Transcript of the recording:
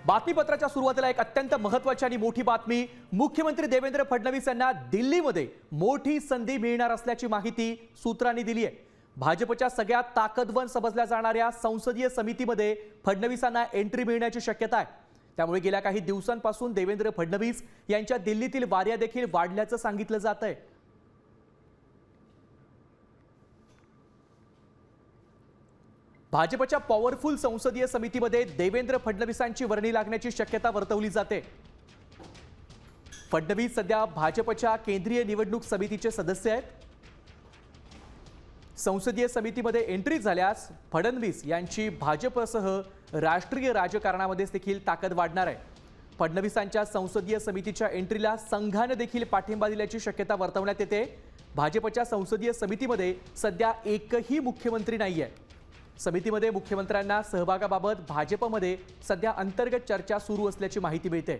बातमीपत्राच्या सुरुवातीला एक अत्यंत महत्त्वाची आणि मोठी बातमी। मुख्यमंत्री देवेंद्र फडणवीस यांना दिल्लीमध्ये मोठी संधी मिळणार असल्याची माहिती सूत्रांनी दिली आहे। भाजपच्या सगळ्यात ताकदवान समजल्या जाणाऱ्या संसदीय समितीमध्ये फडणवीसांना एंट्री मिळण्याची शक्यता आहे। त्यामुळे गेल्या काही दिवसांपासून देवेंद्र फडणवीस यांच्या दिल्लीतील वाऱ्या देखील वाढल्याचं सांगितलं जात आहे। भाजपच्या पॉवरफुल संसदीय समितीमध्ये देवेंद्र फडणवीसांची वर्णी लागण्याची शक्यता वर्तवली जाते। फडणवीस सध्या भाजपच्या केंद्रीय निवडणूक समितीचे सदस्य आहेत। संसदीय समितीमध्ये एंट्री झाल्यास फडणवीस यांची भाजपसह राष्ट्रीय राजकारणामध्ये देखील ताकद वाढणार आहे। फडणवीसांच्या संसदीय समितीच्या एंट्रीला संघाने देखील पाठिंबा दिल्याची शक्यता वर्तवण्यात येते। भाजपच्या संसदीय समितीमध्ये सध्या एकही मुख्यमंत्री नाहीये। समितीमध्ये मुख्यमंत्र्यांना सहभागाबाबत भाजपमध्ये सध्या अंतर्गत चर्चा सुरू असल्याची माहिती मिळते।